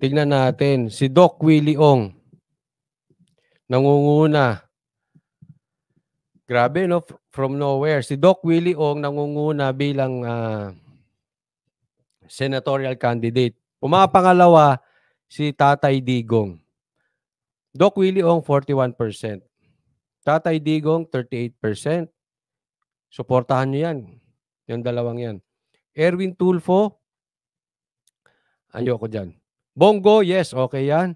tignan natin. Si Doc Willie Ong, nangunguna. Grabe, no? From nowhere. Si Doc Willie Ong nangunguna bilang senatorial candidate. Pumapangalawa, si Tatay Digong. Doc Willie Ong, 41%. Tatay Digong, 38%. Suportahan nyo yan. Yung dalawang yan. Erwin Tulfo, ayoko dyan. Bongo, yes, okay yan.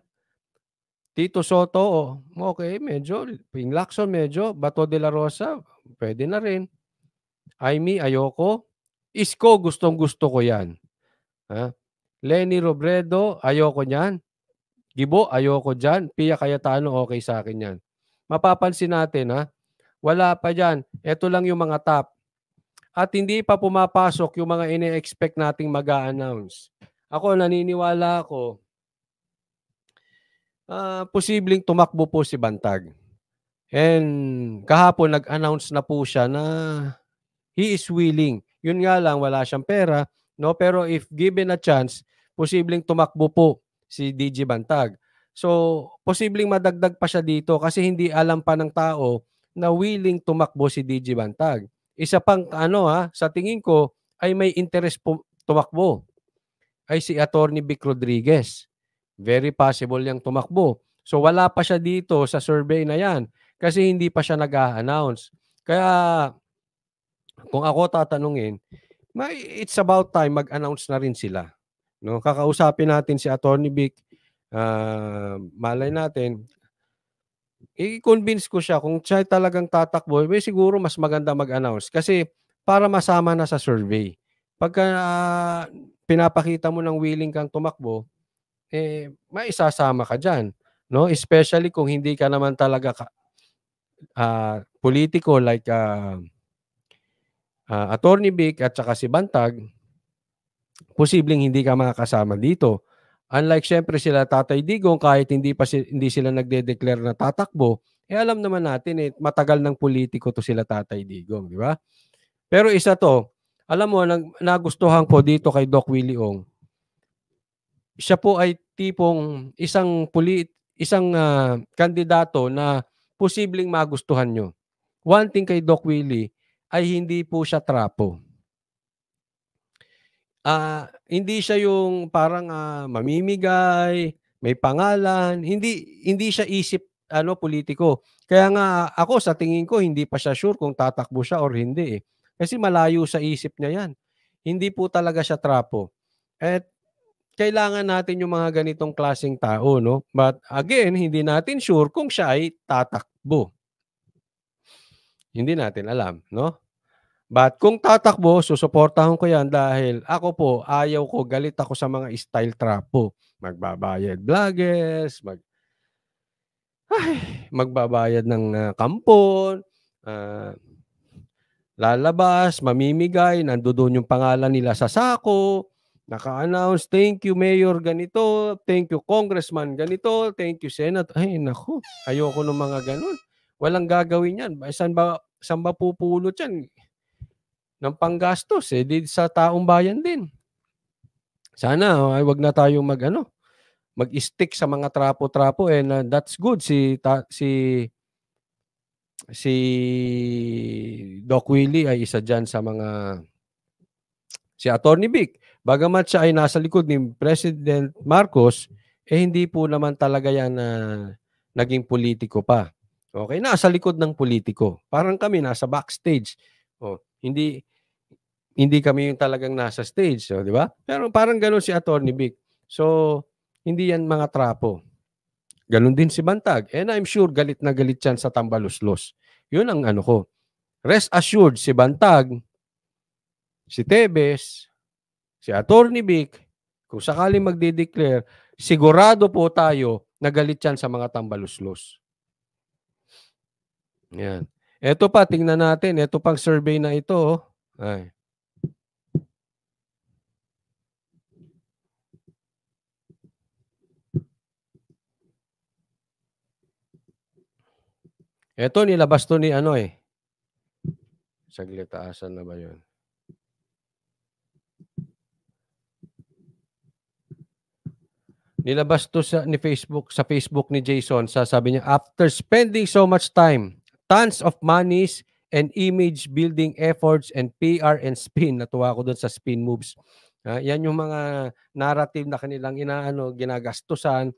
Tito Soto, okay, medyo. Ping Lacson, medyo. Bato de la Rosa, pwede na rin. Aimee, ayoko. Isko, gustong-gusto ko yan. Ha? Lenny Robredo, ayoko niyan. Gibo, ayoko dyan. Pia Cayetano, okay sa akin yan. Mapapansin natin, ha? Wala pa dyan. Ito lang yung mga top. At hindi pa pumapasok yung mga ine-expect nating mag-a-announce. Ako, naniniwala ako, posibleng tumakbo po si Bantag. And kahapon nag-announce na po siya na he is willing. Yun nga lang, wala siyang pera. No? Pero if given a chance, posibleng tumakbo po si DJ Bantag. So, posibleng madagdag pa siya dito kasi hindi alam pa ng tao na willing tumakbo si DJ Bantag. Isa pang sa tingin ko ay may interest po tumakbo ay si Attorney Vic Rodriguez. Very possible yang tumakbo. So wala pa siya dito sa survey na yan kasi hindi pa siya nag-a-announce. Kaya kung ako tatanungin, it's about time mag-announce na rin sila. No, kakausapin natin si Attorney Vic. Malay natin, i-convince ko siya kung siya talagang tatakbo, siguro mas maganda mag-announce kasi para masama na sa survey. Pagka pinapakita mo ng willing kang tumakbo, maisasama ka dyan. No? Especially kung hindi ka naman talaga politiko like Attorney Vic at saka si Bantag, posibleng hindi ka makakasama dito. Unlike syempre sila Tatay Digong, kahit hindi sila nagde-declare na tatakbo, alam naman natin matagal ng politiko to sila Tatay Digong, di ba? Pero isa to, alam mo, nagustuhan ko dito kay Doc Willie Ong, siya po ay tipong isang kandidato na posibleng magustuhan nyo. One thing kay Doc Willie ay hindi po siya trapo. Hindi siya yung parang mamimigay, may pangalan, hindi siya isip politiko. Kaya nga ako sa tingin ko hindi pa siya sure kung tatakbo siya or hindi. Kasi malayo sa isip niya 'yan. Hindi po talaga siya trapo. At kailangan natin yung mga ganitong klaseng tao, no? But again, hindi natin sure kung siya ay tatakbo. Hindi natin alam, no? But kung tatakbo, susuportahan ko yan dahil ako po, ayaw ko, galit ako sa mga style trapo. Magbabayad vloggers, magbabayad ng kampon, lalabas, mamimigay, nandoon yung pangalan nila sa sako, naka-announce, thank you Mayor ganito, thank you Congressman ganito, thank you Senate. Ay naku, ayoko ng mga ganun. Walang gagawin yan. Saan ba pupulot yan? Ng panggastos di sa taong bayan din. Sana ay wag na tayong mag-stick sa mga trapo-trapo and that's good si Doc Willie ay isa diyan sa mga si Attorney Vic. Bagamat siya ay nasa likod ni President Marcos, hindi po naman talaga yan na naging politiko pa. Okay, nasa likod ng politiko. Parang kami nasa backstage. Hindi kami yung talagang nasa stage, di ba? Pero parang gano'n si Attorney Vic. So, hindi yan mga trapo. Gano'n din si Bantag. And I'm sure galit na galit yan sa tambaluslos. Yun ang ko. Rest assured, si Bantag, si Tebes, si Attorney Vic, kung sakaling magde-declare, sigurado po tayo na galit yan sa mga tambaluslos. Yan. Ito pa, tingnan natin. Ito pang survey na ito. Ay. Ito, nilabas to ni saglit, asan na ba yun? Nilabas to sa Facebook ni Jason, sabi niya, after spending so much time, tons of monies and image building efforts and PR and spin. Natuwa ako doon sa spin moves. Yan yung mga narrative na kanilang ginagastusan,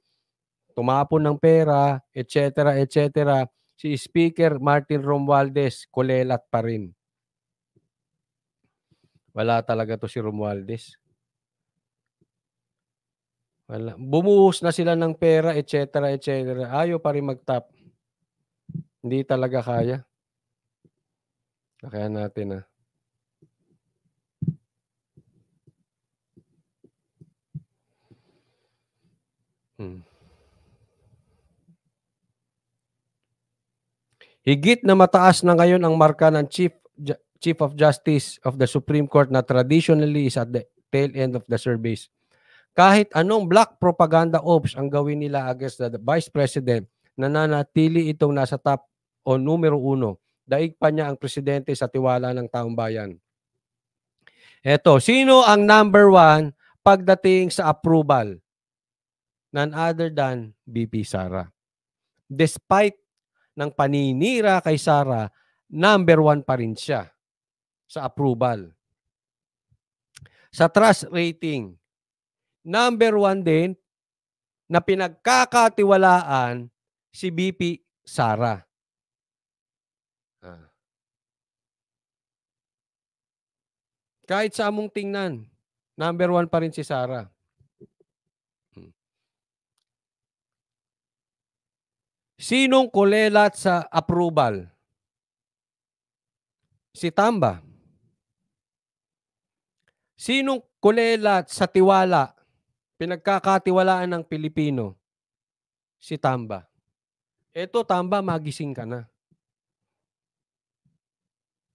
tumapon ng pera, etc., etc. Si Speaker Martin Romualdez, kulelat pa rin. Wala talaga to si Romualdez. Wala. Bumuhos na sila ng pera, etc., etc. Ayaw pa rin mag-top. Hindi talaga kaya. Kaya natin Higit na mataas na ngayon ang marka ng Chief of Justice of the Supreme Court na traditionally is at the tail end of the surveys. Kahit anong black propaganda ops ang gawin nila against the Vice President, nananatili itong nasa top o numero 1. Daig pa niya ang presidente sa tiwala ng taong bayan. Eto, sino ang number 1 pagdating sa approval? None other than VP Sara. Despite ng paninira kay Sara, number 1 pa rin siya sa approval. Sa trust rating, number 1 din na pinagkakatiwalaan si VP Sara. Kahit sa among tingnan, number 1 pa rin si Sara. Sinong kulelat sa approval? Si Tamba. Sinong kulelat sa tiwala? Pinagkakatiwalaan ng Pilipino? Si Tamba. Eto, Tamba, magising ka na.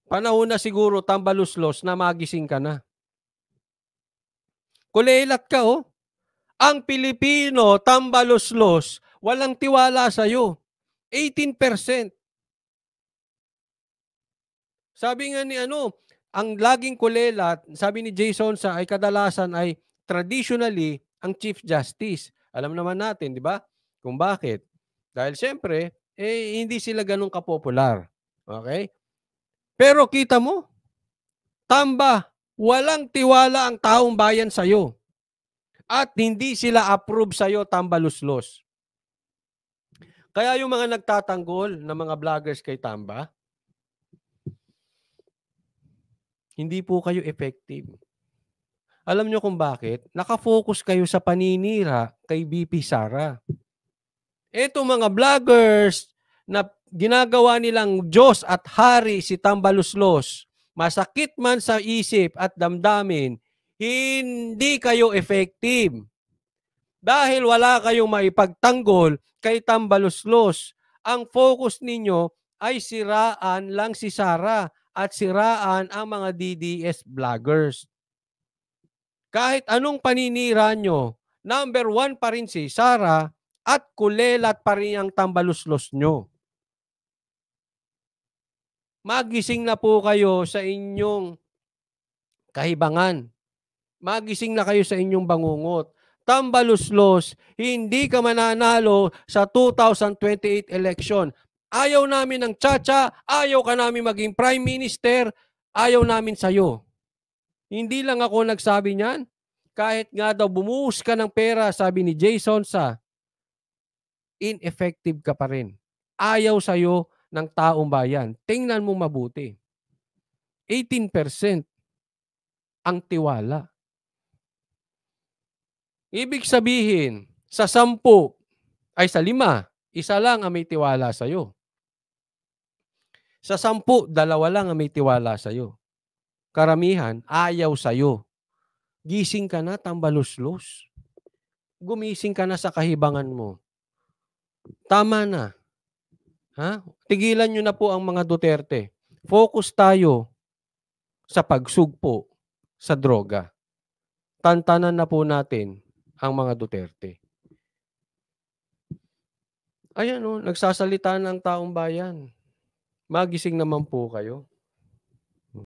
Panahon na siguro, Tamba Luslos, na magising ka na. Kulelat ka, oh. Ang Pilipino, Tamba Luslos, walang tiwala sa'yo. 18%. Sabi nga ni ang laging kulelat, sabi ni Jason ay kadalasan ay traditionally ang Chief Justice. Alam naman natin, di ba? Kung bakit. Dahil siyempre, hindi sila ganun kapopular. Okay? Pero kita mo, Tamba, walang tiwala ang taong bayan sa'yo. At hindi sila approve sa'yo, Tamba Luslos. Kaya yung mga nagtatanggol na mga vloggers kay Tamba, hindi po kayo effective. Alam nyo kung bakit? Nakafocus kayo sa paninira kay VP Sara. Ito mga vloggers na ginagawa nilang Diyos at Hari si Tamba Luslos, masakit man sa isip at damdamin, hindi kayo effective. Dahil wala kayong maipagtanggol kay Tamba Luslos. Ang focus ninyo ay siraan lang si Sara at siraan ang mga DDS vloggers. Kahit anong paninira nyo, number 1 pa rin si Sara at kulelat pa rin ang Tamba Luslos nyo. Magising na po kayo sa inyong kahibangan. Magising na kayo sa inyong bangungot. Tamba Luslos, hindi ka mananalo sa 2028 election. Ayaw namin ng tsa-tsa, ayaw ka namin maging prime minister, ayaw namin sa'yo. Hindi lang ako nagsabi niyan. Kahit nga daw bumuhos ka ng pera, sabi ni Jason ineffective ka pa rin. Ayaw sa'yo ng taong bayan. Tingnan mo mabuti. 18% ang tiwala. Ibig sabihin, sa 10 ay sa 5, isa lang ang may tiwala sa'yo. Sa 10, 2 lang ang may tiwala sa'yo. Karamihan, ayaw sa'yo. Gising ka na, Tamba Luslos. Gumising ka na sa kahibangan mo. Tama na. Tigilan nyo na po ang mga Duterte. Focus tayo sa pagsugpo sa droga. Tantanan na po natin ang mga Duterte. Ayan nagsasalita ng taong bayan. Magising naman po kayo.